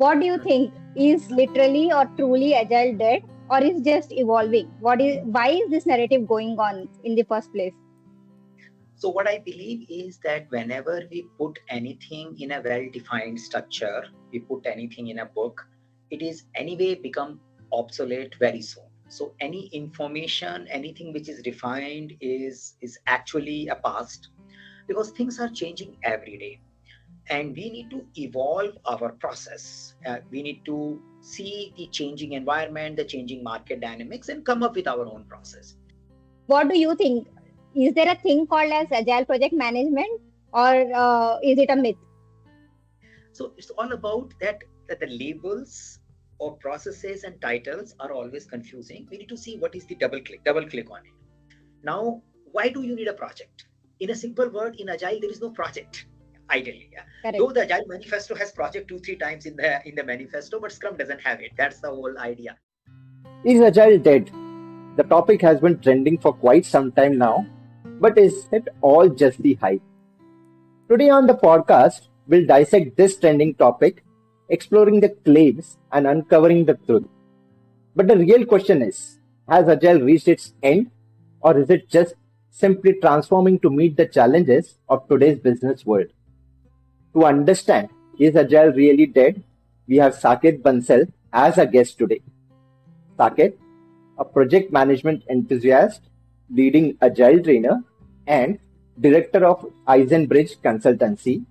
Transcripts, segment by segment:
What do you think? Is literally or truly agile dead, or is just evolving? Why is this narrative going on in the first place? So what I believe is that whenever we put anything in a well-defined structure, we put anything in a book, it is anyway become obsolete very soon. So any information, anything which is defined is actually a past, because things are changing every day and we need to evolve our process. We need to see the changing environment, the changing market dynamics, and come up with our own process. What do you think? Is there a thing called as agile project management, or is it a myth? So it's all about that the labels or processes and titles are always confusing. We need to see what is the double click on it. Now, why do you need a project? In a simple word, in Agile, there is no project. Ideally, yeah. Correct. Though the Agile Manifesto has project 2-3 times in the manifesto, but Scrum doesn't have it. That's the whole idea. Is Agile dead? The topic has been trending for quite some time now, but is it all just the hype? Today on the podcast, we'll dissect this trending topic, exploring the claims and uncovering the truth. But the real question is, has Agile reached its end, or is it just simply transforming to meet the challenges of today's business world? To understand, is Agile really dead? We have Saket Bansal as a guest today. Saket, a project management enthusiast, leading Agile trainer, and director of Eisenbridge Consultancy.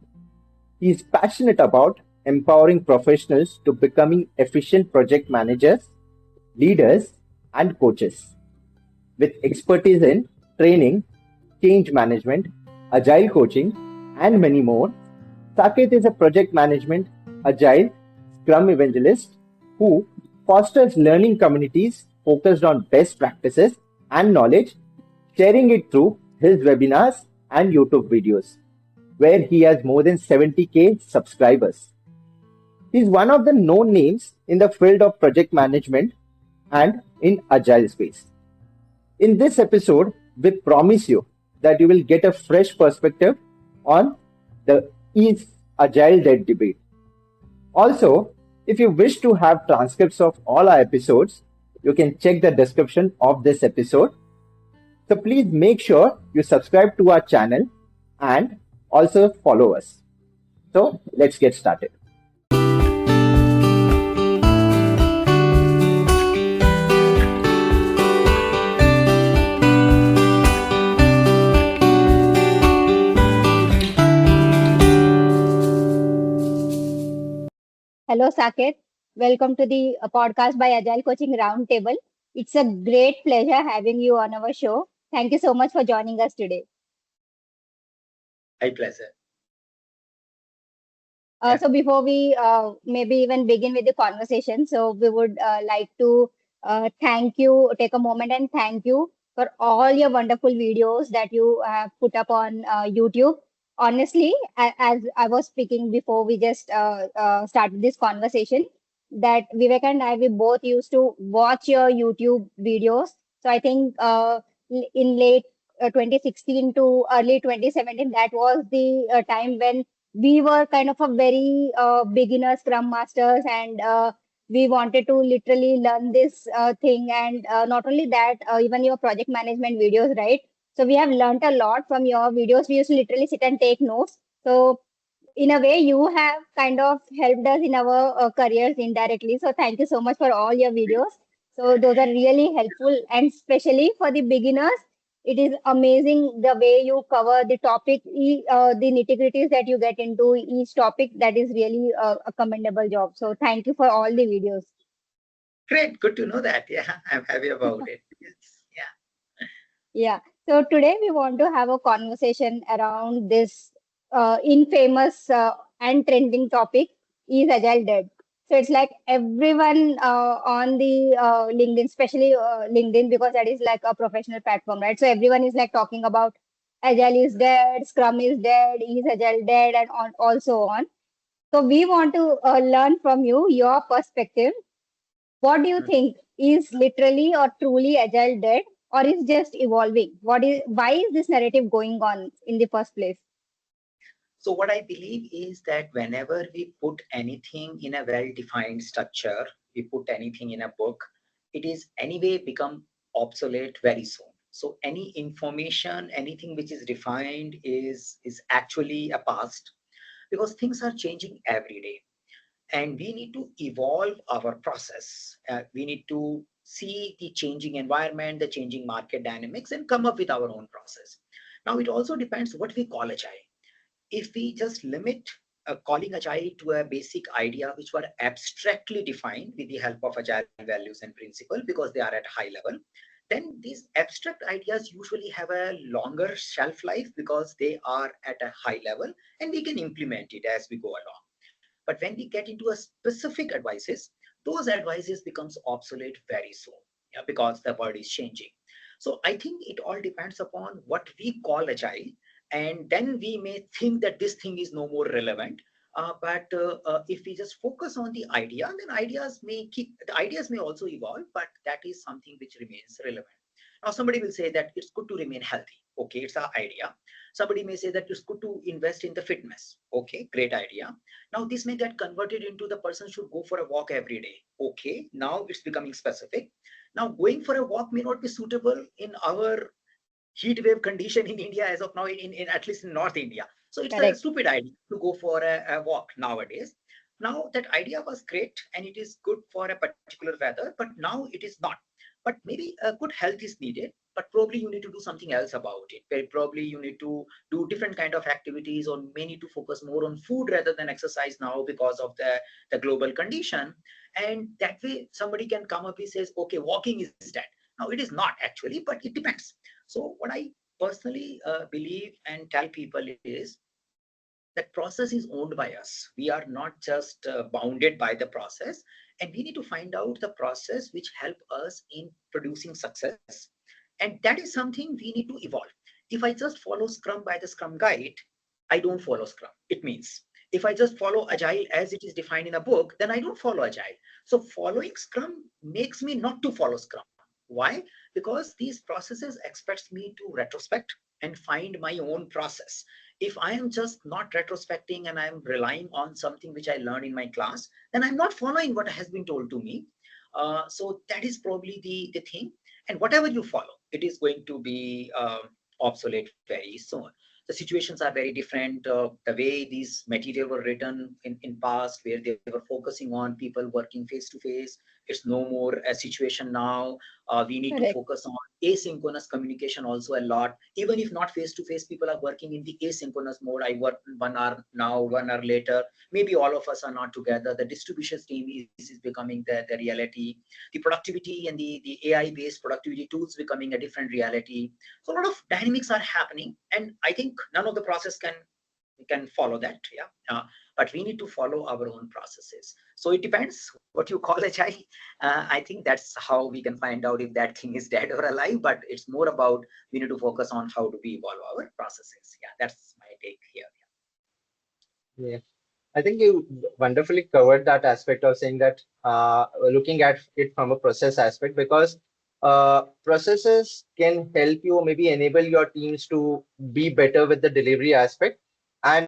He is passionate about empowering professionals to becoming efficient project managers, leaders, and coaches. With expertise in training, change management, agile coaching, and many more, Saket is a project management, agile, Scrum evangelist who fosters learning communities focused on best practices and knowledge, sharing it through his webinars and YouTube videos, where he has more than 70K subscribers. He is one of the known names in the field of project management and in agile space. In this episode, we promise you that you will get a fresh perspective on the is agile dead debate. Also, if you wish to have transcripts of all our episodes, you can check the description of this episode. So please make sure you subscribe to our channel and also follow us. So let's get started. Hello, Saket. Welcome to the podcast by Agile Coaching Roundtable. It's a great pleasure having you on our show. Thank you so much for joining us today. My pleasure. So before we maybe even begin with the conversation, so we would like to thank you, take a moment and thank you for all your wonderful videos that you have put up on YouTube. Honestly, as I was speaking before we just started this conversation, that Vivek and I, we both used to watch your YouTube videos. So I think in late 2016 to early 2017, that was the time when we were kind of a very beginner scrum masters, and we wanted to literally learn this thing. And not only that, even your project management videos, right? So we have learned a lot from your videos. We used to literally sit and take notes. So in a way, you have kind of helped us in our careers indirectly. So thank you so much for all your videos. So those are really helpful, and especially for the beginners, it is amazing the way you cover the topic, the nitty-gritties that you get into each topic. That is really a commendable job. So thank you for all the videos. Great, good to know that. Yeah, I'm happy about it. Yes. Yeah. Yeah. So today we want to have a conversation around this infamous and trending topic: is Agile dead? So it's like everyone on the LinkedIn, especially LinkedIn, because that is like a professional platform, right? So everyone is like talking about Agile is dead, Scrum is dead, is Agile dead, and also on. So we want to learn from you your perspective. What do you think? Is literally or truly Agile dead, or is just evolving? Why is this narrative going on in the first place? So what I believe is that whenever we put anything in a well-defined structure, we put anything in a book, it is anyway become obsolete very soon. So any information, anything which is defined is actually a past because things are changing every day and we need to evolve our process. We need to see the changing environment, the changing market dynamics, and come up with our own process. Now, it also depends what we call agile. If we just limit calling agile to a basic idea which were abstractly defined with the help of agile values and principle because they are at high level, then these abstract ideas usually have a longer shelf life because they are at a high level and we can implement it as we go along. But when we get into a specific advices, those advices becomes obsolete very soon, yeah, because the world is changing. So I think it all depends upon what we call agile, and then we may think that this thing is no more relevant. But if we just focus on the idea, then the ideas may also evolve, but that is something which remains relevant. Now, somebody will say that it's good to remain healthy. Okay, it's an idea. Somebody may say that it's good to invest in the fitness. Okay, great idea. Now, this may get converted into the person should go for a walk every day. Okay, now it's becoming specific. Now, going for a walk may not be suitable in our heat wave condition in India as of now, in at least in North India. So it's a Correct. stupid idea to go for a walk nowadays. Now that idea was great and it is good for a particular weather, but now it is not. But maybe a good health is needed, but probably you need to do something else about it. Probably you need to do different kind of activities or may need to focus more on food rather than exercise now because of the global condition. And that way somebody can come up and says, okay, walking is dead. Now it is not actually, but it depends. So what I personally believe and tell people is that process is owned by us. We are not just bounded by the process, and we need to find out the process which help us in producing success. And that is something we need to evolve. If I just follow Scrum by the Scrum guide, I don't follow Scrum. It means if I just follow Agile as it is defined in a book, then I don't follow Agile. So following Scrum makes me not to follow Scrum. Why? Because these processes expects me to retrospect and find my own process. If I am just not retrospecting and I'm relying on something which I learned in my class, then I'm not following what has been told to me. So that is probably the thing. And whatever you follow, it is going to be obsolete very soon. The situations are very different. The way these material were written in past, where they were focusing on people working face to face, it's no more a situation now. We need to Correct. focus on asynchronous communication also a lot. Even if not face to face, people are working in the asynchronous mode. I work 1 hour now, 1 hour later. Maybe all of us are not together. The distribution team is becoming the reality. The productivity and the AI based productivity tools becoming a different reality. So a lot of dynamics are happening, and I think none of the process can follow that. Yeah, but we need to follow our own processes. So it depends what you call agile. I think that's how we can find out if that thing is dead or alive. But it's more about we need to focus on how do we evolve our processes. Yeah, that's my take here. Yeah. I think you wonderfully covered that aspect of saying that looking at it from a process aspect, because processes can help you, maybe enable your teams to be better with the delivery aspect. And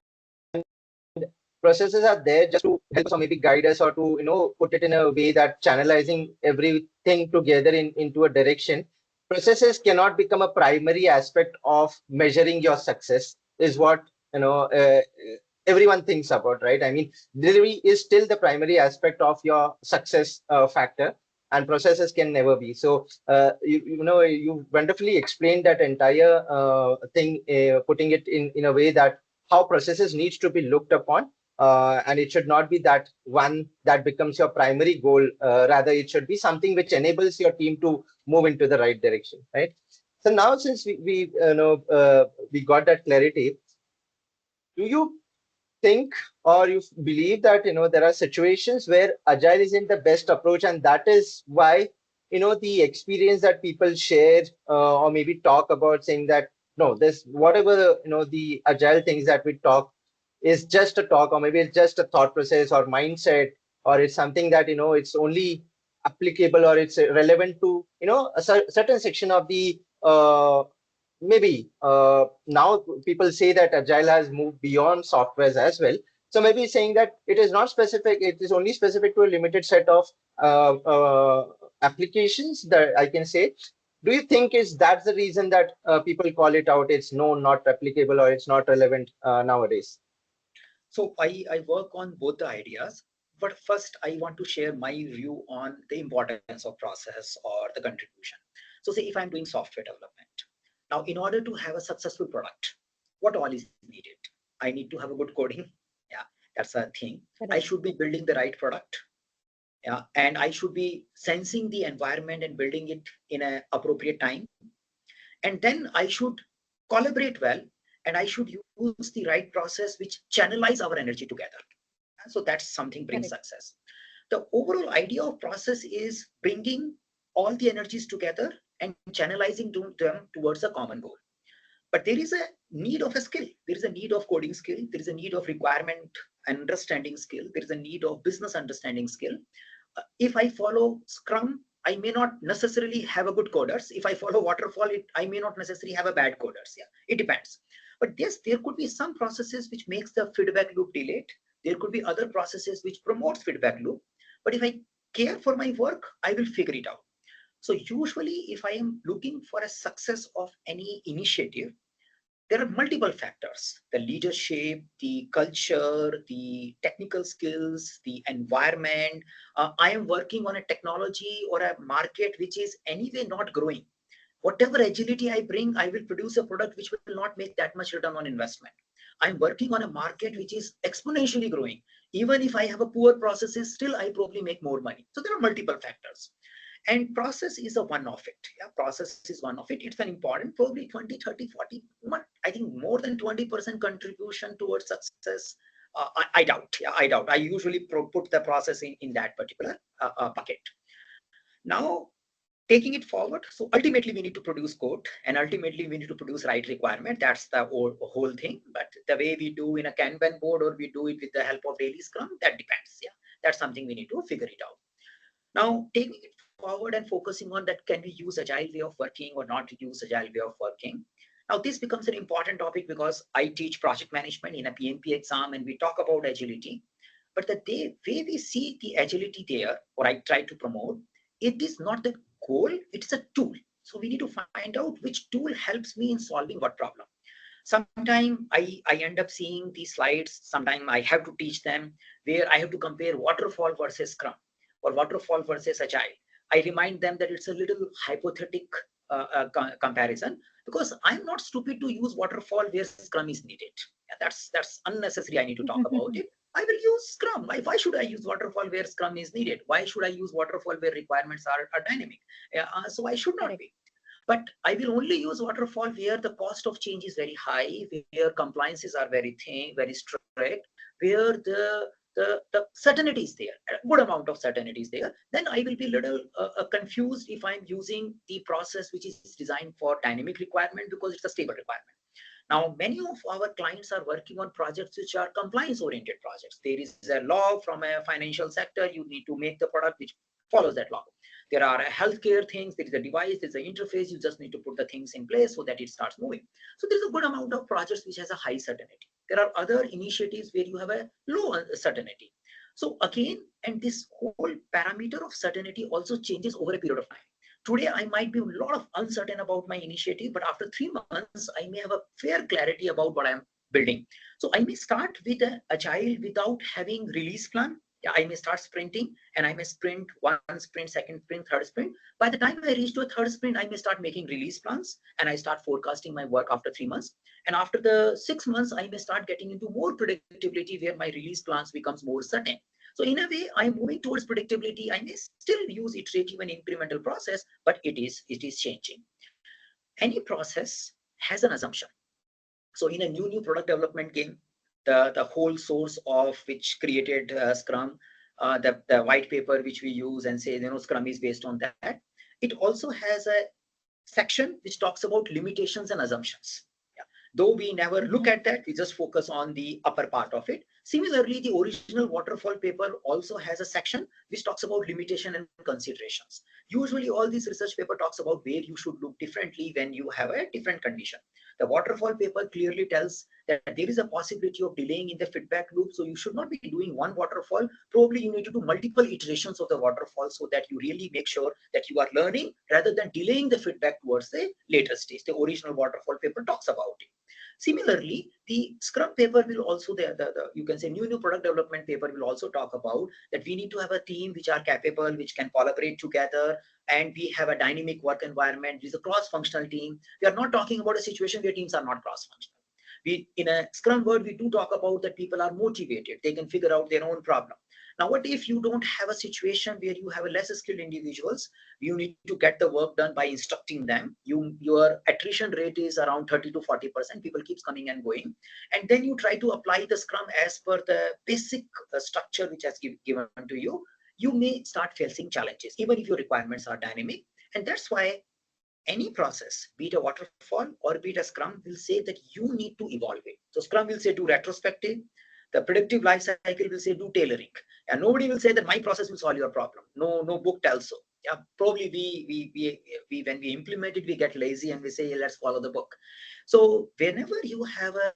processes are there just to help us or maybe guide us or to put it in a way that channelizing everything together into a direction. Processes cannot become a primary aspect of measuring your success, is what you know uh, everyone thinks about, right? I mean, delivery is still the primary aspect of your success factor, and processes can never be. So you wonderfully explained that entire thing, putting it in a way that how processes needs to be looked upon, and it should not be that one that becomes your primary goal. Rather, it should be something which enables your team to move into the right direction, right? So now, since we got that clarity, do you think or you believe that there are situations where agile isn't the best approach, and that is why the experience that people share or maybe talk about, saying that no, this whatever the agile things that we talk is just a talk, or maybe it's just a thought process or mindset, or it's something that it's only applicable or it's relevant to a certain section of the maybe now people say that Agile has moved beyond softwares as well. So maybe saying that it is not specific, it is only specific to a limited set of applications that I can say. Do you think is that's the reason that people call it out? It's no, not replicable, or it's not relevant nowadays? So I work on both the ideas, but first I want to share my view on the importance of process or the contribution. So say if I'm doing software development, now in order to have a successful product, what all is needed? I need to have a good coding. Yeah, that's a thing. I Correct. should be building the right product. Yeah, and I should be sensing the environment and building it in an appropriate time. And then I should collaborate well, and I should use the right process which channelize our energy together. So that's something brings Correct. success. The overall idea of process is bringing all the energies together and channelizing them towards a common goal. But there is a need of a skill. There is a need of coding skill. There is a need of requirement understanding skill. There is a need of business understanding skill. If I follow Scrum, I may not necessarily have a good coders. If I follow waterfall, I may not necessarily have a bad coders. Yeah, it depends. But yes, there could be some processes which makes the feedback loop delayed. There could be other processes which promotes feedback loop. But if I care for my work, I will figure it out. So usually, if I am looking for a success of any initiative, there are multiple factors: the leadership, the culture, the technical skills, the environment. I am working on a technology or a market which is anyway not growing. Whatever agility I bring, I will produce a product which will not make that much return on investment. I'm working on a market which is exponentially growing. Even if I have a poor processes, still I probably make more money. So there are multiple factors. And process is a one of it. Yeah, process is one of it. It's an important, probably 20, 30, 40, I think more than 20% contribution towards success. I doubt. Yeah, I doubt. I usually put the process in that particular bucket. Now, taking it forward, so ultimately we need to produce code, and ultimately we need to produce right requirement. That's the whole thing. But the way we do in a Kanban board, or we do it with the help of daily Scrum, that depends. Yeah, that's something we need to figure it out. Now, taking it forward and focusing on that, can we use agile way of working or not use agile way of working? Now, this becomes an important topic because I teach project management in a PMP exam, and we talk about agility. But the way we see the agility there, or I try to promote, it is not the goal, it's a tool. So we need to find out which tool helps me in solving what problem. Sometimes I end up seeing these slides, sometimes I have to teach them, where I have to compare waterfall versus Scrum or waterfall versus agile. I remind them that it's a little hypothetical comparison, because I'm not stupid to use waterfall where Scrum is needed. Yeah, that's unnecessary. I need to talk about it. I will use Scrum. Why should I use waterfall where Scrum is needed? Why should I use waterfall where requirements are dynamic? So I should not Correct. be. But I will only use waterfall where the cost of change is very high, where compliances are very thin, very strict, where the certainty is there, a good amount of certainty is there. Then I will be little confused if I'm using the process which is designed for dynamic requirement, because it's a stable requirement. Now, many of our clients are working on projects which are compliance oriented projects. There is a law from a financial sector, you need to make the product which follows that law. There are healthcare things, there is a device, there's an interface, you just need to put the things in place so that it starts moving. So there's a good amount of projects which has a high certainty. There are other initiatives where you have a low certainty. So again, and this whole parameter of certainty also changes over a period of time. Today, I might be a lot of uncertain about my initiative, but after 3 months, I may have a fair clarity about what I'm building. So I may start with an agile without having release plan. Yeah, I may start sprinting, and I may sprint one sprint, second sprint, third sprint. By the time I reach to a third sprint, I may start making release plans, and I start forecasting my work after 3 months. And after the 6 months, I may start getting into more predictability, where my release plans becomes more certain. So in a way, I'm moving towards predictability. I may still use iterative and incremental process, but it is changing. Any process has an assumption. So in a new product development game, the whole source of which created Scrum, the white paper which we use and say, Scrum is based on that. It also has a section which talks about limitations and assumptions. Yeah. Though we never look at that, we just focus on the upper part of it. Similarly, the original waterfall paper also has a section which talks about limitation and considerations. Usually all these research paper talks about where you should look differently when you have a different condition. The waterfall paper clearly tells that there is a possibility of delaying in the feedback loop. So you should not be doing one waterfall. Probably you need to do multiple iterations of the waterfall so that you really make sure that you are learning rather than delaying the feedback towards the later stage. The original waterfall paper talks about it. Similarly, the Scrum paper will also, the you can say new product development paper will also talk about that we need to have a team which are capable, which can collaborate together, and we have a dynamic work environment. This is a cross-functional team. We are not talking about a situation where teams are not cross-functional. We, in a Scrum world, we do talk about that people are motivated. They can figure out their own problem. Now, what if you don't have a situation where you have a less skilled individuals? You need to get the work done by instructing them. Your attrition rate is around 30 to 40%. People keeps coming and going. And then you try to apply the Scrum as per the basic structure which has given to you. You may start facing challenges, even if your requirements are dynamic. And that's why any process, be it a waterfall or be it a Scrum, will say that you need to evolve it. So Scrum will say do retrospective. The predictive life cycle will say do tailoring. And nobody will say that my process will solve your problem. No book tells so. Yeah, probably we when we implement it, we get lazy and we say, yeah, let's follow the book. So whenever you have a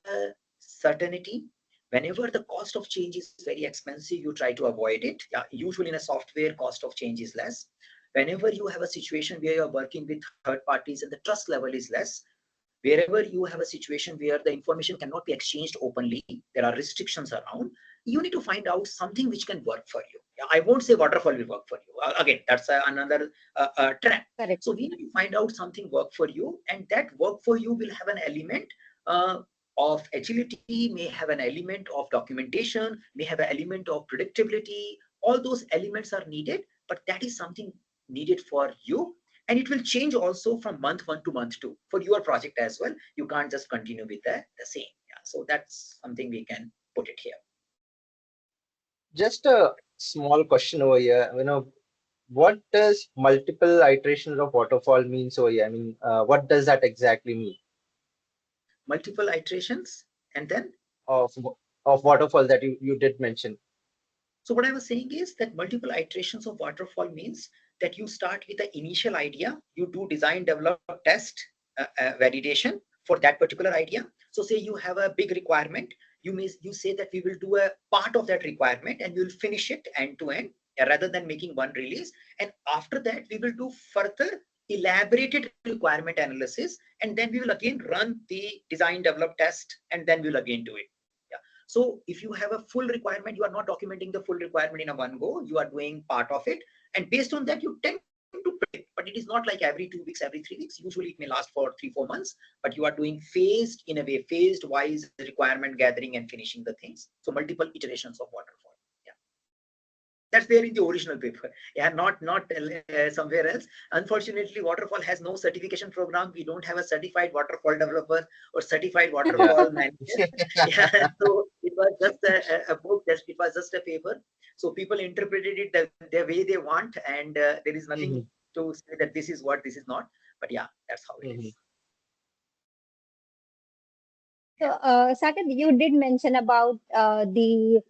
certainty, whenever the cost of change is very expensive, you try to avoid it. Yeah, usually in a software, cost of change is less. Whenever you have a situation where you're working with third parties and the trust level is less, wherever you have a situation where the information cannot be exchanged openly, there are restrictions around, you need to find out something which can work for you. I won't say waterfall will work for you. Again, that's another trap. Correct. So we need to find out something work for you, and that work for you will have an element of agility, may have an element of documentation, may have an element of predictability. All those elements are needed, but that is something needed for you, and it will change also from month 1 to month 2 for your project as well. You can't just continue with the same. Yeah, so that's something we can put it here. Just a small question over here. What does multiple iterations of waterfall means over here? What does that exactly mean? Multiple iterations and then Of of waterfall that you did mention. So what I was saying is that multiple iterations of waterfall means that you start with the initial idea, you do design, develop, test, validation for that particular idea. So say you have a big requirement, you say that we will do a part of that requirement and we will finish it end to end rather than making one release. And after that, we will do further elaborated requirement analysis, and then we will again run the design, develop, test, and then we'll again do it. So if you have a full requirement, you are not documenting the full requirement in a one go, you are doing part of it. And based on that, you tend to predict, but it is not like every 2 weeks, every 3 weeks. Usually it may last for 3-4 months, but you are doing phased in a way, phased wise requirement gathering and finishing the things. So multiple iterations of waterfall. That's there in the original paper. Yeah, not somewhere else. Unfortunately, waterfall has no certification program. We don't have a certified waterfall developer or certified waterfall manager. Yeah, so it was just a book. It was just a paper. So people interpreted it the way they want, and there is nothing to say that this is what, this is not. But yeah, that's how it is. So, Saket, you did mention about the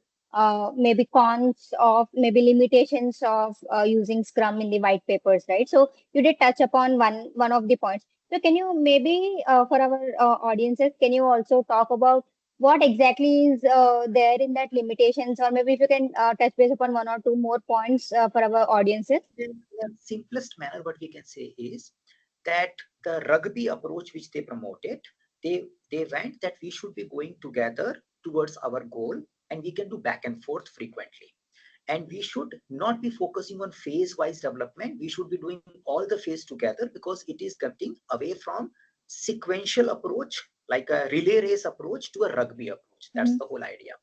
maybe cons of, maybe limitations of using Scrum in the white papers, right? So you did touch upon one of the points. So can you maybe for our audiences, can you also talk about what exactly is there in that limitations, or maybe if you can touch base upon one or two more points for our audiences? In the simplest manner, what we can say is that the rugby approach which they promoted, they went that we should be going together towards our goal, and we can do back and forth frequently. And we should not be focusing on phase-wise development. We should be doing all the phase together, because it is getting away from sequential approach, like a relay race approach, to a rugby approach. That's the whole idea.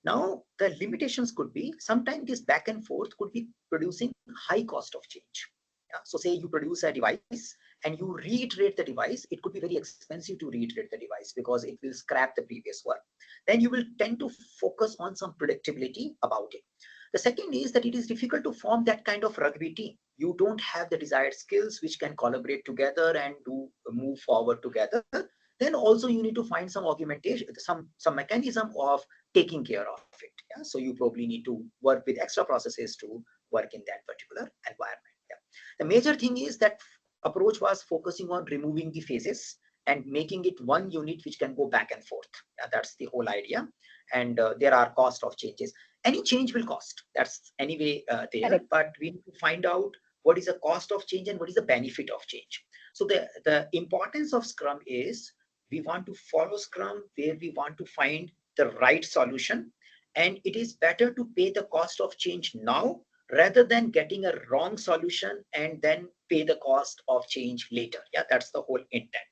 Now, the limitations could be sometimes this back and forth could be producing high cost of change. So say you produce a device and you reiterate the device, it could be very expensive to reiterate the device because it will scrap the previous one. Then you will tend to focus on some predictability about it. The second is that it is difficult to form that kind of rugby team. You don't have the desired skills which can collaborate together and do move forward together. Then also you need to find some augmentation, some mechanism of taking care of it. So you probably need to work with extra processes to work in that particular environment. The major thing is that approach was focusing on removing the phases and making it one unit which can go back and forth. Yeah, that's the whole idea. And there are cost of changes. Any change will cost. That's anyway there. Correct. But we need to find out what is the cost of change and what is the benefit of change. So the importance of Scrum is we want to follow Scrum where we want to find the right solution. And it is better to pay the cost of change now rather than getting a wrong solution and then pay the cost of change later. Yeah, that's the whole intent.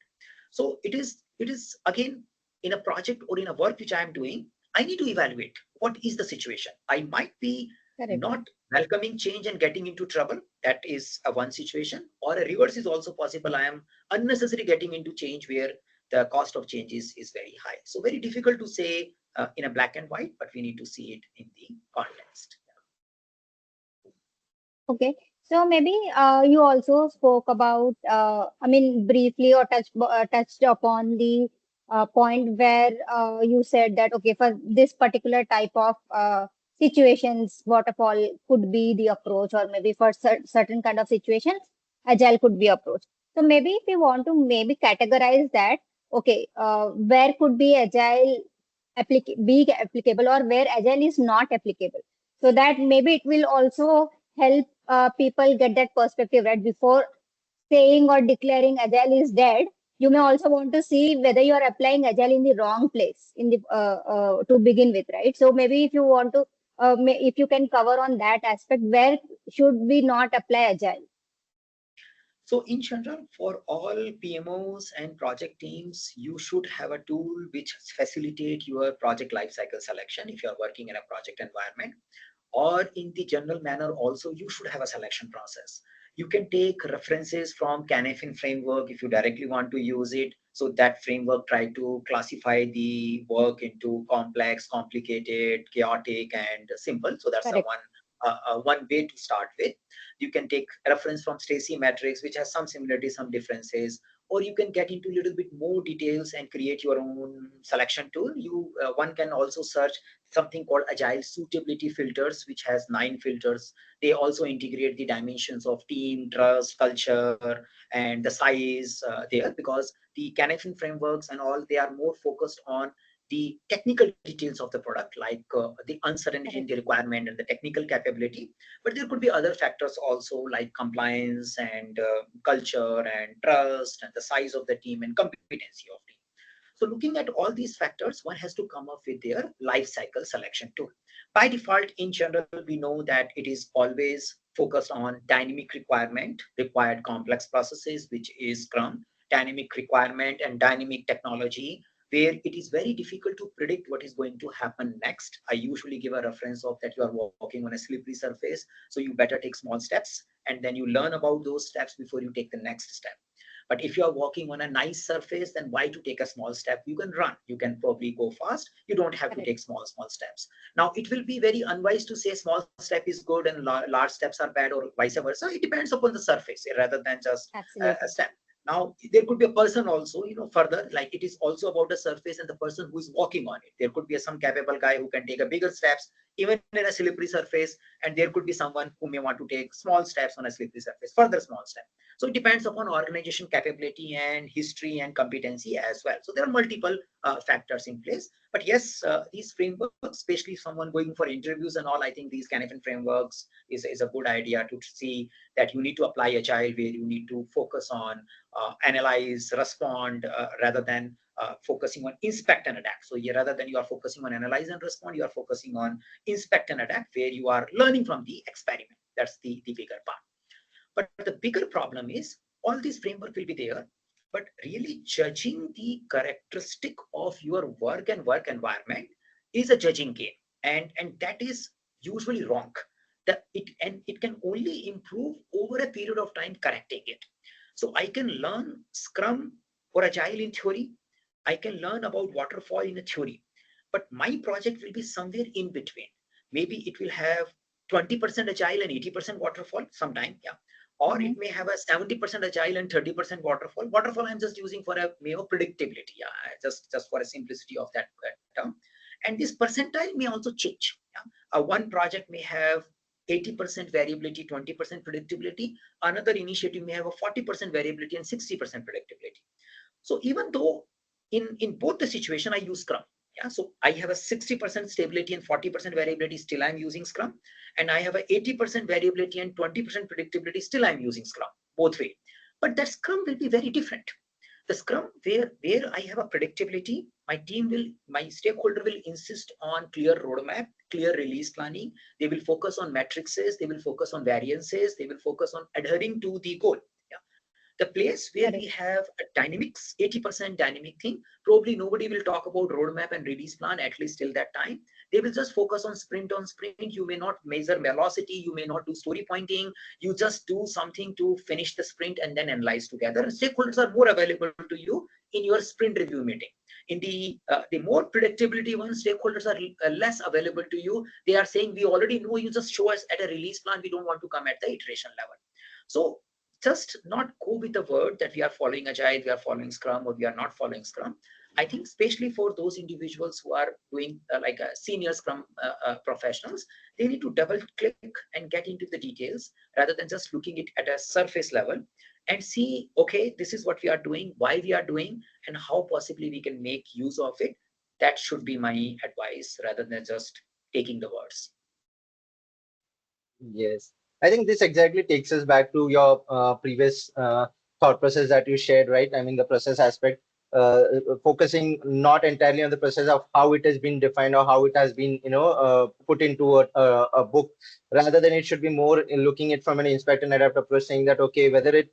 So it is again in a project or in a work which I am doing, I need to evaluate what is the situation. I might be Correct. not welcoming change and getting into trouble. That is a one situation. Or a reverse is also possible. I am unnecessarily getting into change where the cost of change is very high. So very difficult to say in a black and white, but we need to see it in the context. Okay. So maybe you also spoke about, I mean, briefly or touched upon the point where you said that, okay, for this particular type of situations, waterfall could be the approach, or maybe for certain kind of situations, agile could be approach. So maybe if we want to maybe categorize that, okay, where could be agile be applicable, or where agile is not applicable, so that maybe it will also help people get that perspective, right? Before saying or declaring agile is dead, you may also want to see whether you are applying agile in the wrong place in the to begin with, right? So maybe if you want to, if you can cover on that aspect, where should we not apply agile? So in general, for all PMOs and project teams, you should have a tool which facilitate your project lifecycle selection if you are working in a project environment. Or in the general manner also, you should have a selection process. You can take references from Canafin framework if you directly want to use it. So that framework try to classify the work into complex, complicated, chaotic, and simple. So that's a Correct. one way to start with. You can take reference from Stacy Matrix, which has some similarities, some differences, or you can get into a little bit more details and create your own selection tool. One can also search something called Agile Suitability Filters, which has 9 filters. They also integrate the dimensions of team, trust, culture, and the size there, because the Canafin frameworks and all, they are more focused on the technical details of the product, like the uncertainty in Correct. the requirement and the technical capability. But there could be other factors also, like compliance and culture and trust and the size of the team and competency of team. So looking at all these factors, one has to come up with their life cycle selection tool. By default, in general, we know that it is always focused on dynamic requirement, required complex processes, which is Scrum, dynamic requirement and dynamic technology, where it is very difficult to predict what is going to happen next. I usually give a reference of that you are walking on a slippery surface, so you better take small steps and then you learn about those steps before you take the next step. But if you are walking on a nice surface, then why to take a small step? You can run. You can probably go fast. You don't have to Correct. take small steps. Now, it will be very unwise to say small step is good and large steps are bad, or vice versa. It depends upon the surface rather than just a Absolutely. step. Now, there could be a person also, further, like it is also about the surface and the person who is walking on it. There could be some capable guy who can take a bigger steps, even in a slippery surface, and there could be someone who may want to take small steps on a slippery surface, further small step. So it depends upon organization capability and history and competency as well. So there are multiple factors in place. But yes, these frameworks, especially someone going for interviews and all, I think these Canafin frameworks is a good idea to see that you need to apply agile, where you need to focus on analyze, respond, rather than focusing on inspect and adapt. So rather than you are focusing on analyze and respond, you are focusing on inspect and adapt, where you are learning from the experiment. That's the bigger part. But the bigger problem is all these framework will be there, but really judging the characteristic of your work and work environment is a judging game, and that is usually wrong. It can only improve over a period of time correcting it. So I can learn Scrum or Agile in theory. I can learn about waterfall in a theory, but my project will be somewhere in between. Maybe it will have 20% Agile and 80% waterfall sometime, yeah. Or Mm-hmm. it may have a 70% Agile and 30% waterfall. Waterfall I'm just using for a predictability, yeah, just for a simplicity of that term. And this percentile may also change. Yeah? One project may have 80% variability, 20% predictability. Another initiative may have a 40% variability and 60% predictability. So even though in both the situation, I use Scrum. Yeah, so I have a 60% stability and 40% variability, still I'm using Scrum. And I have a 80% variability and 20% predictability, still I'm using Scrum, both way. But that Scrum will be very different. The Scrum where I have a predictability, my stakeholder will insist on clear roadmap, clear release planning. They will focus on matrices, they will focus on variances, they will focus on adhering to the goal. The place where we have a dynamics, 80% dynamic thing, probably nobody will talk about roadmap and release plan, at least till that time. They will just focus on sprint. You may not measure velocity, you may not do story pointing, you just do something to finish the sprint and then analyze together. And stakeholders are more available to you in your sprint review meeting. In the more predictability ones, stakeholders are less available to you. They are saying, we already know, you just show us at a release plan, we don't want to come at the iteration level. So just not go with the word that we are following Agile, we are following Scrum, or we are not following Scrum. I think especially for those individuals who are doing like a senior Scrum professionals, they need to double click and get into the details rather than just looking at a surface level and see, okay, this is what we are doing, why we are doing, and how possibly we can make use of it. That should be my advice rather than just taking the words. Yes, I think this exactly takes us back to your previous thought process that you shared, right? I mean, the process aspect, focusing not entirely on the process of how it has been defined or how it has been, put into a book, rather than it should be more in looking at from an inspect and adapt approach, saying that, okay, whether it,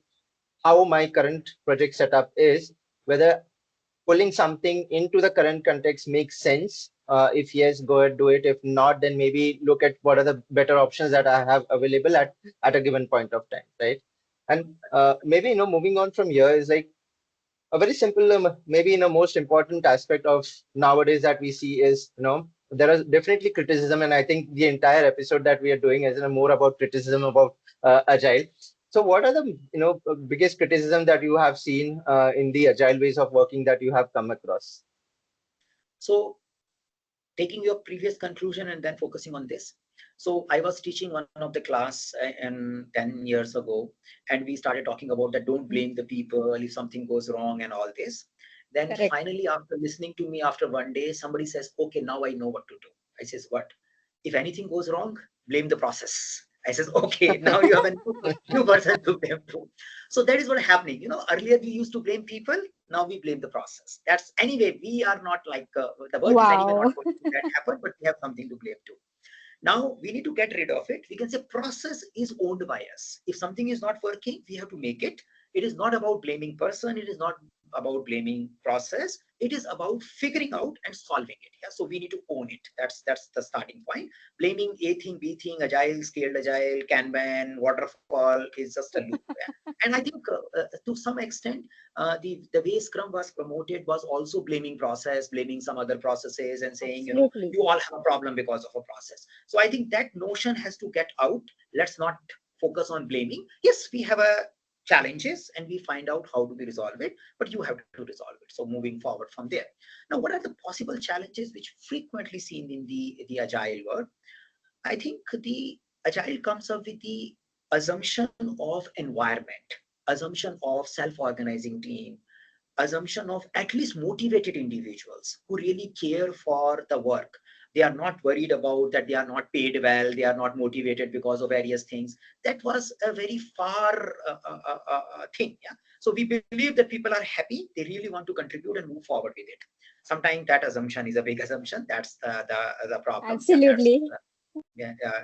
how my current project setup is, whether pulling something into the current context makes sense. If yes, go ahead, do it. If not, then maybe look at what are the better options that I have available at a given point of time, right? And maybe, moving on from here is like a very simple, maybe most important aspect of nowadays that we see is, there is definitely criticism, and I think the entire episode that we are doing is more about criticism about Agile. So what are the biggest criticism that you have seen in the Agile ways of working that you have come across? So taking your previous conclusion and then focusing on this. So I was teaching one of the class 10 years ago, and we started talking about that don't blame the people if something goes wrong and all this. Then finally, after listening to me after one day, somebody says, okay, now I know what to do. I says, what? If anything goes wrong, blame the process. I says, okay, now you have a new person to blame too. So that is what happening. Earlier we used to blame people. Now we blame the process. That's anyway, we are not like the world is anyway not going to that happen, but we have something to blame too. Now we need to get rid of it. We can say process is owned by us. If something is not working, we have to make it. It is not about blaming person. It is not about blaming process. It is about figuring out and solving it. Yeah. So we need to own it. That's the starting point. Blaming A thing, B thing, Agile, scaled Agile, Kanban, waterfall is just a loop. Yeah. And I think to some extent, the way Scrum was promoted was also blaming process, blaming some other processes, and saying, you all have a problem because of a process. So I think that notion has to get out. Let's not focus on blaming. Yes, we have a challenges and we find out how do we resolve it, but you have to resolve it. So moving forward from there. Now, what are the possible challenges which frequently seen in the Agile world? I think the Agile comes up with the assumption of environment, assumption of self-organizing team, assumption of at least motivated individuals who really care for the work. They are not worried about that they are not paid well, they are not motivated because of various things. That was a very far thing. Yeah. So we believe that people are happy, they really want to contribute and move forward with it. Sometimes that assumption is a big assumption. That's the problem. Absolutely.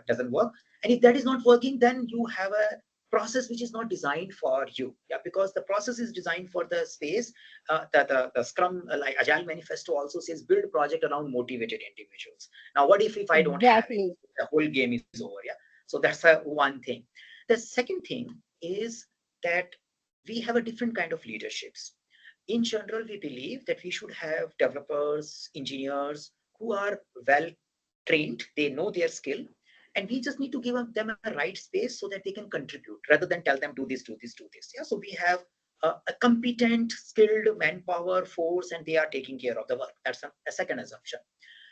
Doesn't work. And if that is not working, then you have a process which is not designed for you. Yeah, because the process is designed for the space. The Scrum, like Agile Manifesto also says, build project around motivated individuals. Now, what if I don't have it? The whole game is over. Yeah. So that's one thing. The second thing is that we have a different kind of leaderships. In general, we believe that we should have developers, engineers who are well trained, they know their skill, and we just need to give them a right space so that they can contribute rather than tell them do this, do this, do this. Yeah. So we have a competent, skilled manpower force, and they are taking care of the work. That's a second assumption.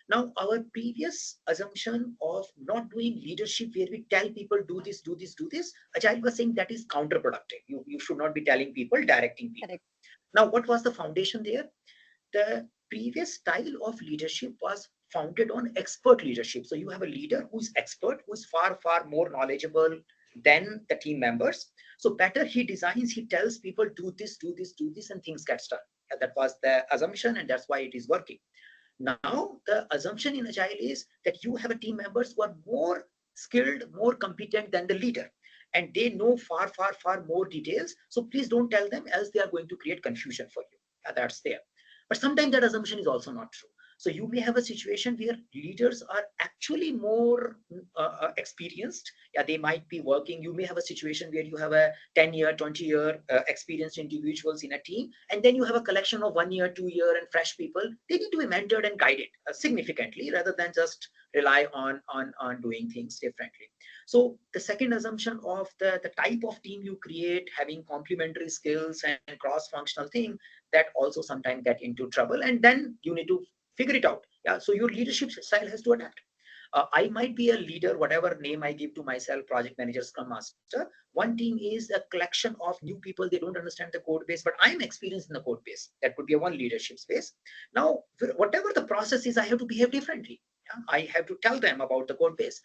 Now, our previous assumption of not doing leadership where we tell people do this, do this, do this, Agile was saying that is counterproductive. You should not be telling people, directing people. Correct. Now, what was the foundation there? The previous style of leadership was founded on expert leadership. So you have a leader who's expert, who's far, far more knowledgeable than the team members. So better he designs, he tells people do this, do this, do this, and things get done. That was the assumption, and that's why it is working. Now, the assumption in Agile is that you have a team members who are more skilled, more competent than the leader. And they know far, far, far more details. So please don't tell them, else they are going to create confusion for you. That's there. But sometimes that assumption is also not true. So you may have a situation where leaders are actually more experienced. Yeah, they might be working. You may have a situation where you have a 10-year, 20-year experienced individuals in a team, and then you have a collection of 1 year, 2 year, and fresh people. They need to be mentored and guided significantly rather than just rely on doing things differently. So the second assumption of the type of team you create, having complementary skills and cross-functional thing, that also sometimes get into trouble, and then you need to figure it out. Yeah, so your leadership style has to adapt. I might be a leader, whatever name I give to myself, project manager, scrum master. One team is a collection of new people. They don't understand the code base, but I'm experienced in the code base. That could be a one leadership space. Now, whatever the process is, I have to behave differently. Yeah? I have to tell them about the code base.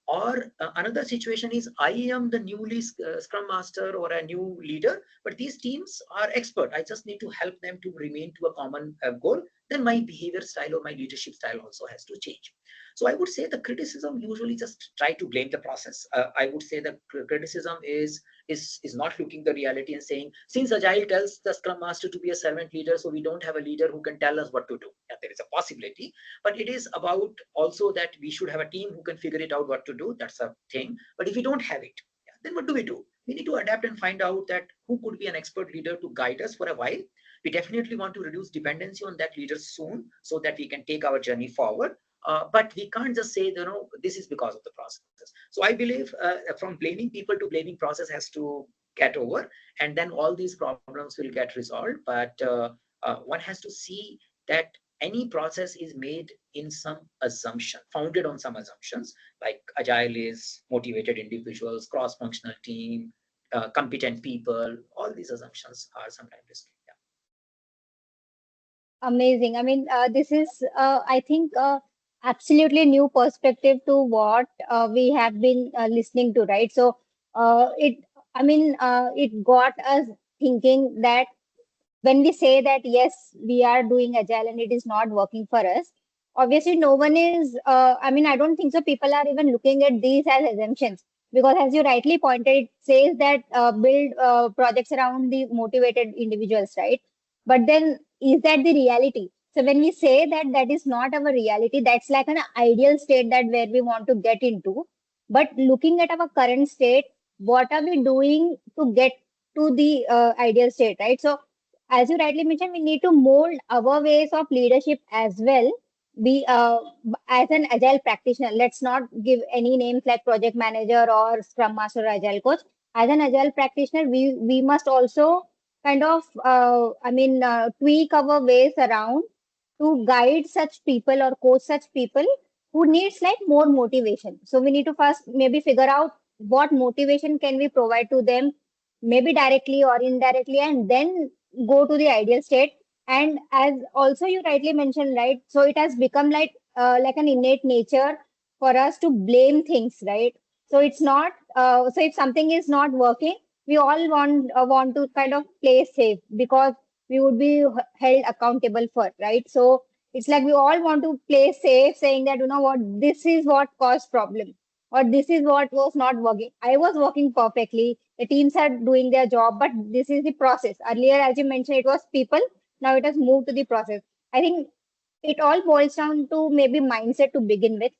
Or another situation is I am the newly scrum master or a new leader, but these teams are expert. I just need to help them to remain to a common goal. Then my behavior style or my leadership style also has to change. So I would say the criticism usually just try to blame the process. I would say the criticism is not looking the reality and saying, since Agile tells the Scrum Master to be a servant leader, so we don't have a leader who can tell us what to do. Yeah, there is a possibility, but it is about also that we should have a team who can figure it out what to do. That's a thing. But if we don't have it, yeah, then what do? We need to adapt and find out that who could be an expert leader to guide us for a while. We definitely want to reduce dependency on that leader soon so that we can take our journey forward. But we can't just say, this is because of the process. So I believe from blaming people to blaming process has to get over, and then all these problems will get resolved. But one has to see that any process is made in some assumption, founded on some assumptions, like Agile is motivated individuals, cross-functional team, competent people. All these assumptions are sometimes risky. Yeah. Amazing. I mean, this is, I think, absolutely new perspective to what we have been listening to, right? So, it got us thinking that when we say that yes, we are doing agile and it is not working for us, obviously no one is. I don't think so. People are even looking at these as assumptions because, as you rightly pointed, it says that build projects around the motivated individuals, right? But then, is that the reality? So when we say that that is not our reality, that's like an ideal state that where we want to get into. But looking at our current state, what are we doing to get to the ideal state, right? So as you rightly mentioned, we need to mold our ways of leadership as well. Be as an agile practitioner. Let's not give any names like project manager or scrum master or agile coach. As an agile practitioner, we must also kind of tweak our ways around to guide such people or coach such people who needs like more motivation. So we need to first maybe figure out what motivation can we provide to them, maybe directly or indirectly, and then go to the ideal state. And as also you rightly mentioned, right? So it has become like an innate nature for us to blame things, right? So it's not. So if something is not working, we all want to kind of play safe because we would be held accountable for, right? So it's like we all want to play safe, saying that you know what, this is what caused problem, or this is what was not working. I was working perfectly. The teams are doing their job, but this is the process. Earlier, as you mentioned, it was people. Now it has moved to the process. I think it all boils down to maybe mindset to begin with,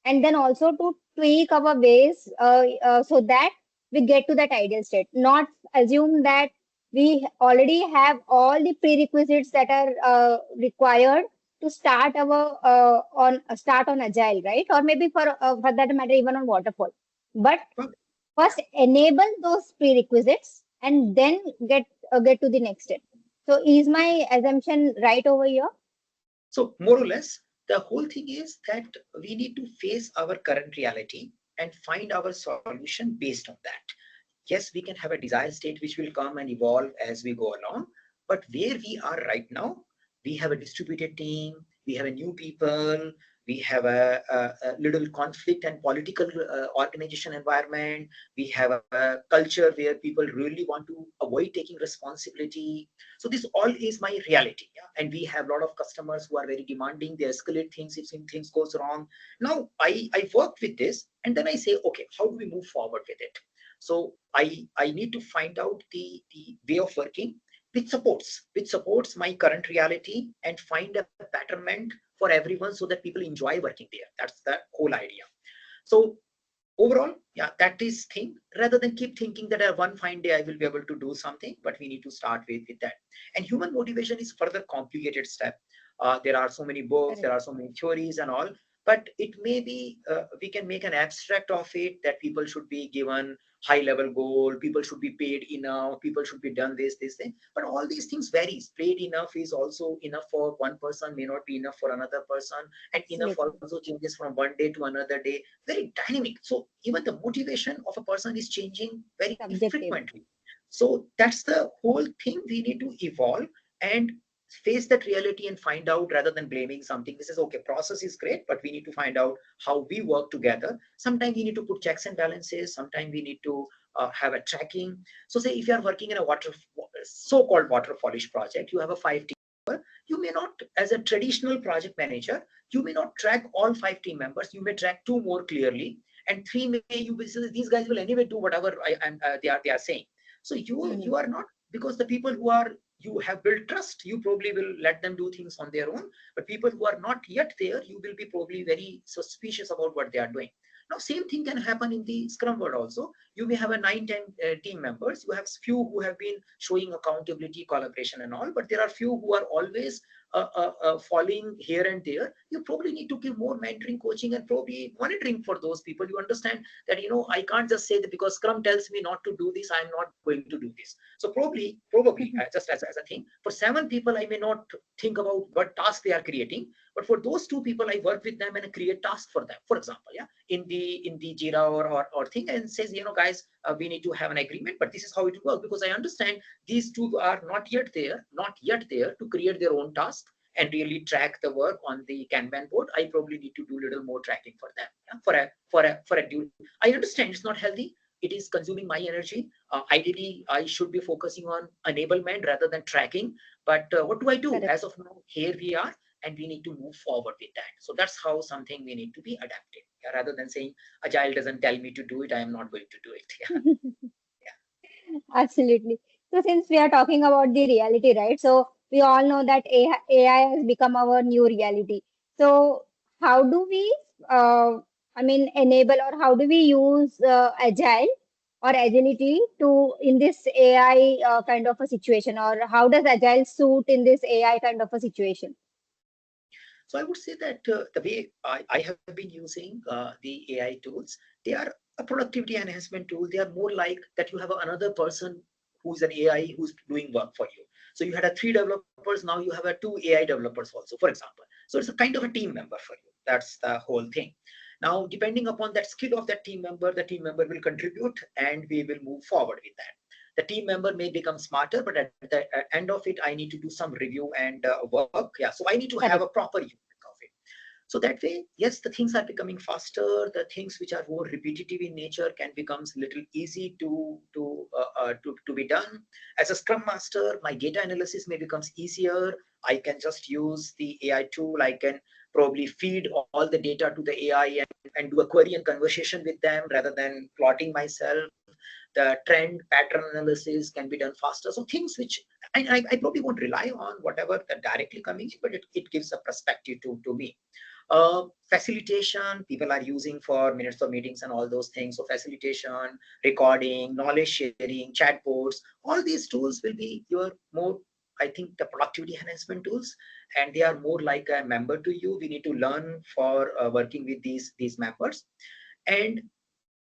and then also to tweak our ways so that we get to that ideal state. Not assume that we already have all the prerequisites that are required to start our start on agile, right? Or maybe for that matter, even on waterfall. But first enable those prerequisites and then get to the next step. So is my assumption right over here? So more or less, The whole thing is that we need to face our current reality and find our solution based on that. Yes, we can have a desired state which will come and evolve as we go along, but where we are right now, we have a distributed team, we have a new people, we have a little conflict and political organization environment, we have a culture where people really want to avoid taking responsibility. So this all is my reality, yeah? And we have a lot of customers who are very demanding, they escalate things if things goes wrong. Now I worked with this, and then I say, okay, how do we move forward with it? So I need to find out the way of working which supports my current reality and find a betterment for everyone so that people enjoy working there. That's the whole idea. So overall, yeah, that is thing, rather than keep thinking that one fine day I will be able to do something, but we need to start with that. And human motivation is further complicated step. There are so many books, there Correct. are so many theories and all, but it may be we can make an abstract of it, that people should be given high level goal, people should be paid enough, people should be done this thing, but all these things varies. Paid enough is also enough for one person, may not be enough for another person, and enough Absolutely. also changes from one day to another day, very dynamic. So even the motivation of a person is changing very Subjective. frequently. So that's the whole thing. We need to evolve and face that reality and find out, rather than blaming something. This is okay, process is great, but we need to find out how we work together. Sometimes we need to put checks and balances, sometimes we need to have a tracking. So say if you are working in a so-called waterfallish project, you have a 5 team member, you may not, as a traditional project manager, you may not track all 5 team members, you may track 2 more clearly, and 3 may you, these guys will anyway do whatever they are saying. So you Mhm. are not, because the people who are, you have built trust, you probably will let them do things on their own. But people who are not yet there, you will be probably very suspicious about what they are doing. Now same thing can happen in the Scrum world also. You may have a 9 10 team members, you have few who have been showing accountability, collaboration and all, but there are few who are always falling here and there. You probably need to give more mentoring, coaching, and probably monitoring for those people. You understand that, I can't just say that because Scrum tells me not to do this, I'm not going to do this. So probably just as a thing, for 7 people I may not think about what task they are creating, but for those 2 people I work with them and create tasks for them, for example, yeah, in the Jira or thing, and says, guys, we need to have an agreement, but this is how it will work, because I understand these 2 are not yet there to create their own task and really track the work on the Kanban board. I probably need to do a little more tracking for them, yeah? For a due. I understand it's not healthy, it is consuming my energy. Ideally I should be focusing on enablement rather than tracking, but what do I do? Correct. As of now, here we are, and we need to move forward with that. So that's how something we need to be adapted, yeah? Rather than saying Agile doesn't tell me to do it, I am not going to do it. Yeah. Absolutely. So since we are talking about the reality, right? So we all know that AI has become our new reality. So how do we, enable, or how do we use agile or agility to in this AI kind of a situation, or how does agile suit in this AI kind of a situation? So I would say that the way I have been using the AI tools, they are a productivity enhancement tool. They are more like that you have another person who's an AI who's doing work for you. So you had a 3 developers, now you have a 2 AI developers also, for example. So it's a kind of a team member for you. That's the whole thing. Now, depending upon that skill of that team member, the team member will contribute and we will move forward with that. The team member may become smarter, but at the end of it, I need to do some review and work. Yeah, so I need to have a Correct. proper unit of it. So that way, yes, the things are becoming faster. The things which are more repetitive in nature can become a little easy to be done. As a Scrum Master, my data analysis may becomes easier. I can just use the AI tool. I can probably feed all the data to the AI and do a query and conversation with them rather than plotting myself. The trend pattern analysis can be done faster. So things which I probably won't rely on whatever directly coming in, but it gives a perspective to me. Facilitation, people are using for minutes of meetings and all those things. So facilitation, recording, knowledge sharing, chatbots, all these tools will be your more, I think, the productivity enhancement tools, and they are more like a member to you. We need to learn for working with these members. And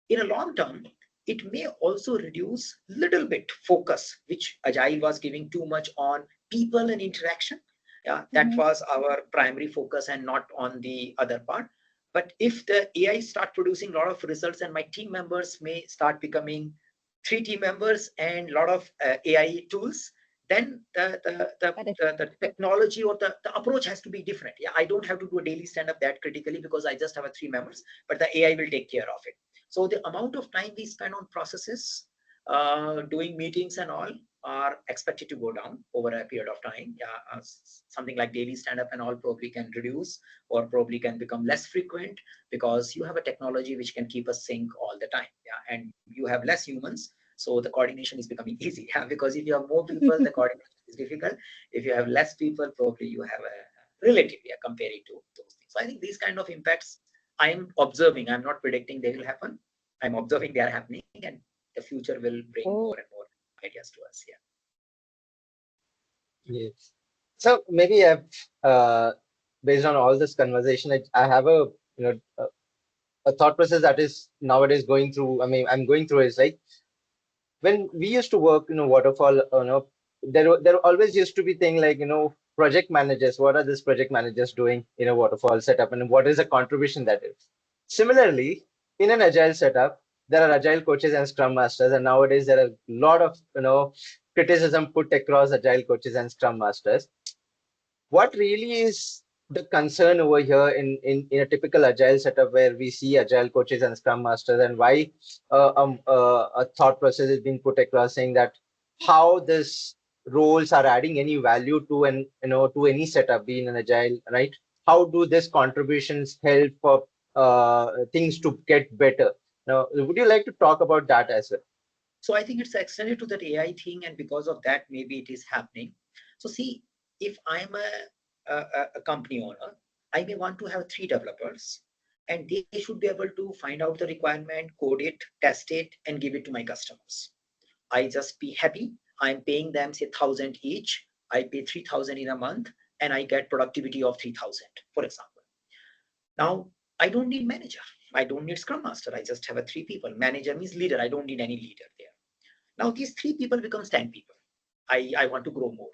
in a long term, it may also reduce little bit focus, which Agile was giving too much on people and interaction. Yeah, that was our primary focus and not on the other part. But if the AI start producing a lot of results and my team members may start becoming 3 team members and a lot of AI tools, then the technology or the approach has to be different. Yeah, I don't have to do a daily stand-up that critically because I just have a 3 members, but the AI will take care of it. So the amount of time we spend on processes, doing meetings and all, are expected to go down over a period of time. Yeah, something like daily stand-up and all probably can reduce or probably can become less frequent because you have a technology which can keep us sync all the time. Yeah, and you have less humans, so the coordination is becoming easy. Yeah, because if you have more people, the coordination is difficult. If you have less people, probably you have a relative, yeah, comparing to those things. So I think these kind of impacts I am observing. I'm not predicting they will happen. I'm observing they are happening, and the future will bring more and more ideas to us. Yeah. Yes. So maybe I've, based on all this conversation, I have a a thought process that is nowadays going through. I mean, I'm going through is like when we used to work, waterfall, there always used to be thing like, project managers. What are these project managers doing in a waterfall setup, and what is the contribution that is? Similarly, in an agile setup, there are agile coaches and scrum masters, and nowadays there are a lot of criticism put across agile coaches and scrum masters. What really is the concern over here in a typical agile setup where we see agile coaches and scrum masters, and why a thought process is being put across saying that how this roles are adding any value to an to any setup being an agile, right? How do these contributions help for things to get better? Now, would you like to talk about that as well? So I think it's extended to that AI thing, and because of that, maybe it is happening. So see, if I'm a company owner, I may want to have 3 developers, and they should be able to find out the requirement, code it, test it, and give it to my customers. I just be happy. I'm paying them say 1,000 each. I pay 3,000 in a month, and I get productivity of 3,000, for example. Now I don't need manager. I don't need scrum master. I just have a 3 people. Manager means leader. I don't need any leader there. Now these 3 people becomes 10 people. I want to grow more.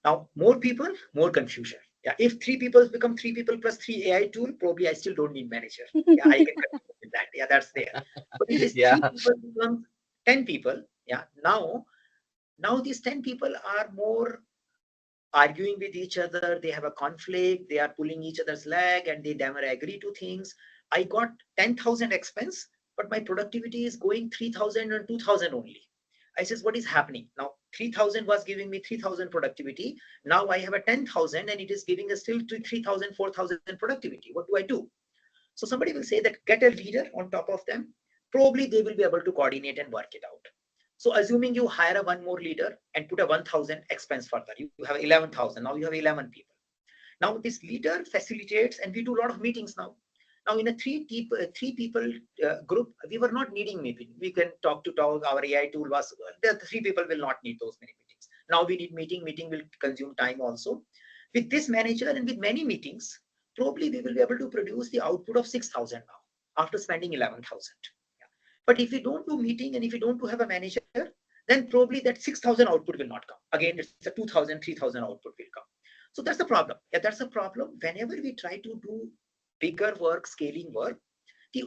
Now more people, more confusion. Yeah, if 3 people become 3 people plus 3 AI tool, probably I still don't need manager. Yeah, I can continue with that. Yeah, that's there. But if it's Yeah. 3 people become 10 people, yeah, now these 10 people are more arguing with each other. They have a conflict. They are pulling each other's leg, and they never agree to things. I got 10,000 expense, but my productivity is going 3,000 and 2,000 only. I says, what is happening now? 3,000 was giving me 3,000 productivity. Now I have a 10,000, and it is giving us still 3,000, 4,000 productivity. What do I do? So somebody will say that get a leader on top of them. Probably they will be able to coordinate and work it out. So assuming you hire a one more leader and put a 1,000 expense further, you have 11,000. Now you have 11 people. Now this leader facilitates, and we do a lot of meetings now. Now in a three people group, we were not needing meeting. We can talk to talk. Our AI tool was the 3 people will not need those many meetings. Now we need meeting. Meeting will consume time also. With this manager and with many meetings, probably we will be able to produce the output of 6,000 now after spending 11,000. Yeah. But if we don't do meeting and if we don't have a manager, then probably that 6,000 output will not come. Again, it's a 2,000, 3,000 output will come. So that's the problem. Yeah, that's a problem. Whenever we try to do bigger work, scaling work, the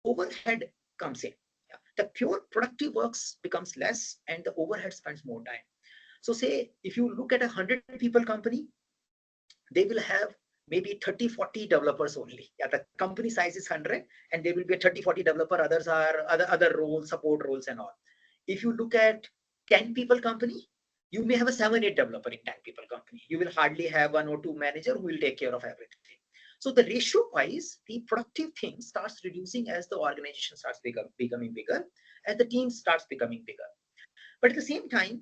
overhead comes in. Yeah. The pure productive works becomes less, and the overhead spends more time. So say if you look at 100 people company, they will have maybe 30, 40 developers only. Yeah, the company size is 100, and there will be a 30, 40 developer. Others are other roles, support roles, and all. If you look at 10 people company, you may have a 7, 8 developer in 10 people company. You will hardly have 1 or 2 manager who will take care of everything. So the ratio wise, the productive thing starts reducing as the organization starts becoming bigger, as the team starts becoming bigger. But at the same time,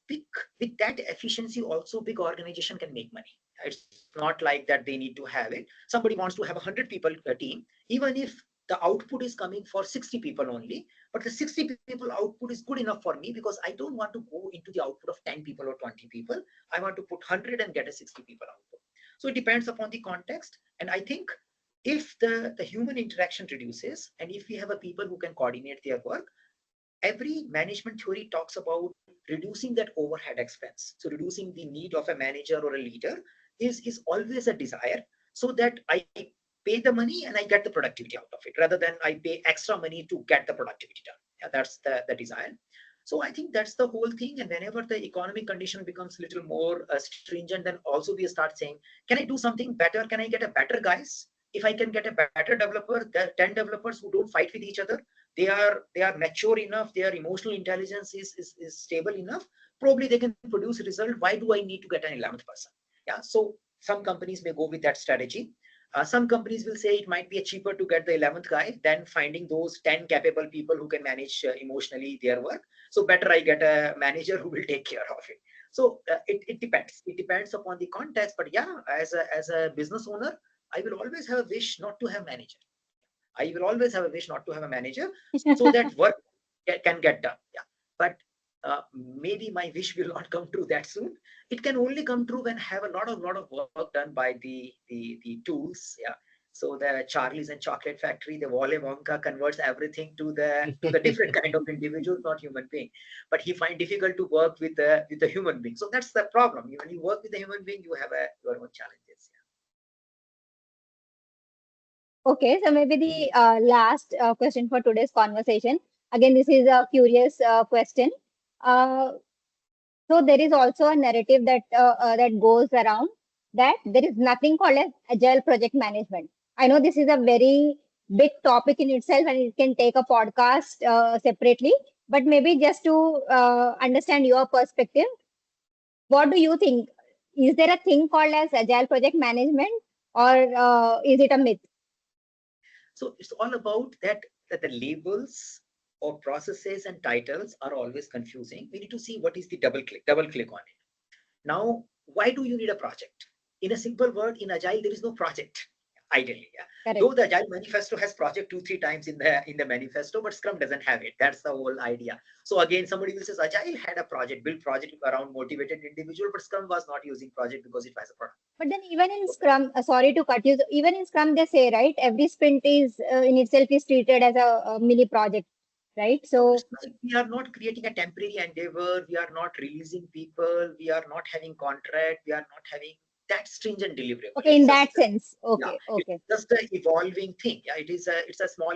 big with that efficiency also big organization can make money. It's not like that they need to have it. Somebody wants to have 100 people team, even if the output is coming for 60 people only, but the 60 people output is good enough for me because I don't want to go into the output of 10 people or 20 people. I want to put 100 and get a 60 people output. So it depends upon the context. And I think if the human interaction reduces and if we have a people who can coordinate their work, every management theory talks about reducing that overhead expense. So reducing the need of a manager or a leader is always a desire, so that I pay the money and I get the productivity out of it, rather than I pay extra money to get the productivity done. Yeah, that's the desire. So I think that's the whole thing. And whenever the economic condition becomes a little more stringent, then also we start saying, can I do something better? Can I get a better guys? If I can get a better developer, there are 10 developers who don't fight with each other, they are mature enough, their emotional intelligence is stable enough, probably they can produce a result. Why do I need to get an 11th person? Yeah, so some companies may go with that strategy. Some companies will say it might be cheaper to get the 11th guy than finding those 10 capable people who can manage emotionally their work. So better I get a manager who will take care of it. So it depends. It depends upon the context. But yeah, as a business owner, I will always have a wish not to have manager. I will always have a wish not to have a manager, so that work can get done. Yeah, but maybe my wish will not come true that soon. It can only come true when I have a lot of work done by the tools. Yeah. So the Charlie's and Chocolate Factory, the Wally Wonka converts everything to the different kind of individuals, not human being. But he finds difficult to work with a human being. So that's the problem. When you work with a human being, you have your own challenges. Okay, so maybe the last question for today's conversation. Again, this is a curious question. Uh, so there is also a narrative that goes around that there is nothing called as agile project management. I know this is a very big topic in itself, and it can take a podcast separately. But maybe just to understand your perspective, what do you think? Is there a thing called as agile project management, or is it a myth? So it's all about that the labels or processes and titles are always confusing. We need to see what is the double click on it. Now, why do you need a project? In a simple word, in Agile, there is no project. Ideally, yeah. Correct. Though the Agile Manifesto has project 2-3 times in the manifesto, but Scrum doesn't have it. That's the whole idea. So again, somebody will say Agile had a project, built project around motivated individual, but Scrum was not using project because it was a product. But then even in Scrum, sorry to cut you, even in Scrum they say, right, every sprint is in itself is treated as a mini project, right? So So it's like we are not creating a temporary endeavor. We are not releasing people. We are not having contract. We are not having that stringent deliverable. okay, It's in just that sense, yeah, okay, it's okay. just an evolving thing. Yeah, it's a small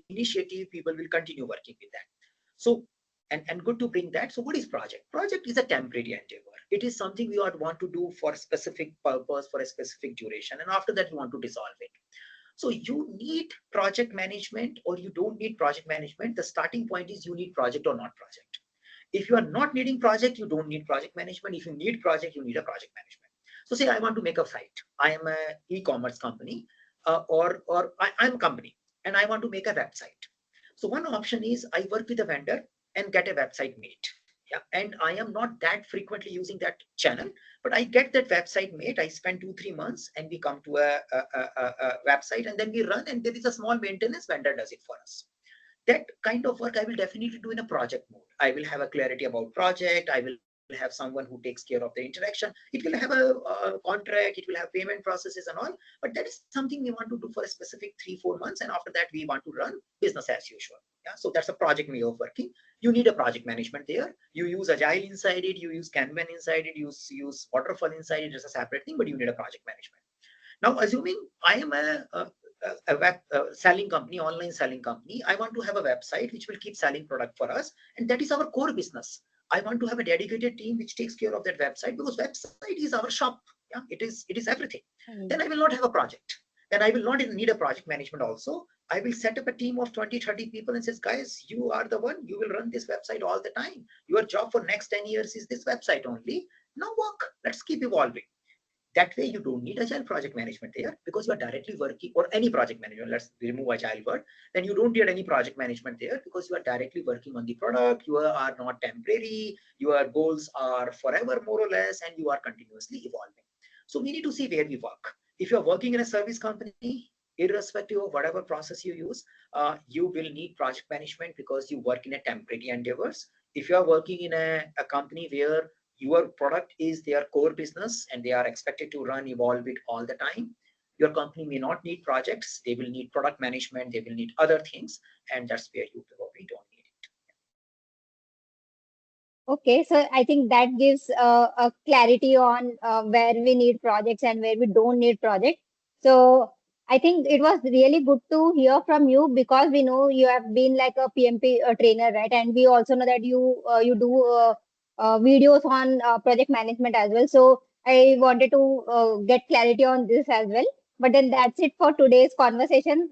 initiative. People will continue working with that. So and good to bring that. So what is project? Project is a temporary endeavor. It is something we want to do for a specific purpose, for a specific duration, and after that we want to dissolve it. So you need project management or you don't need project management. The starting point is you need project or not project. If you are not needing project, you don't need project management. If you need project, you need a project management. So say I want to make a site. I am a e-commerce company I'm a company and I want to make a website. So one option is I work with a vendor and get a website made. Yeah, and I am not that frequently using that channel, but I get that website made. I spend 2-3 months and we come to a website and then we run and there is a small maintenance vendor does it for us. That kind of work I will definitely do in a project mode. I will have a clarity about project. I will have someone who takes care of the interaction. It will have a contract. It will have payment processes and all. But that is something we want to do for a specific 3-4 months, and after that we want to run business as usual. Yeah, so that's a project way of working. You need a project management there. You use Agile inside it. You use Kanban inside it. You use Waterfall inside it. It's a separate thing, but you need a project management. Now, assuming I am a web selling company, online selling company, I want to have a website which will keep selling product for us, and that is our core business. I want to have a dedicated team which takes care of that website because website is our shop. Yeah, it is everything. Then I will not have a project. Then I will not need a project management also. I will set up a team of 20-30 people and says, guys, you are the one, you will run this website all the time. Your job for next 10 years is this website only. Now work. Let's keep evolving. That way, you don't need agile project management there because you are directly working, or any project management. Let's remove agile word. Then you don't need any project management there because you are directly working on the product. You are not temporary. Your goals are forever, more or less, and you are continuously evolving. So we need to see where we work. If you are working in a service company, irrespective of whatever process you use, you will need project management because you work in a temporary endeavors. If you are working in a company where your product is their core business and they are expected to run, evolve it all the time, your company may not need projects. They will need product management. They will need other things. And that's where you probably don't need it. Okay, so I think that gives a clarity on where we need projects and where we don't need projects. So I think it was really good to hear from you because we know you have been like a PMP trainer, right? And we also know that you do videos on project management as well. So I wanted to get clarity on this as well. But then that's it for today's conversation.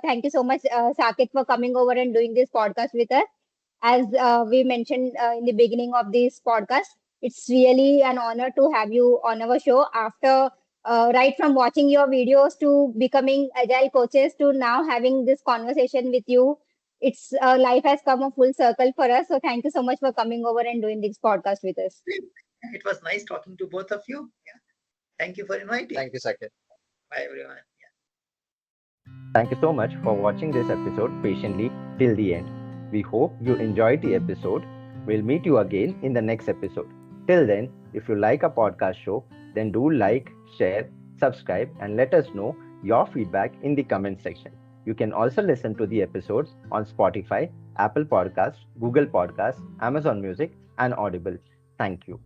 Thank you so much, Saket, for coming over and doing this podcast with us. As we mentioned in the beginning of this podcast, it's really an honor to have you on our show after right from watching your videos to becoming agile coaches to now having this conversation with you. It's life has come a full circle for us. So thank you so much for coming over and doing this podcast with us. It was nice talking to both of you. Yeah. Thank you for inviting. Thank you, Saket. Bye, everyone. Thank you so much for watching this episode patiently till the end. We hope you enjoyed the episode. We'll meet you again in the next episode. Till then, if you like our podcast show, then do like, share, subscribe, and let us know your feedback in the comment section. You can also listen to the episodes on Spotify, Apple Podcasts, Google Podcasts, Amazon Music, and Audible. Thank you.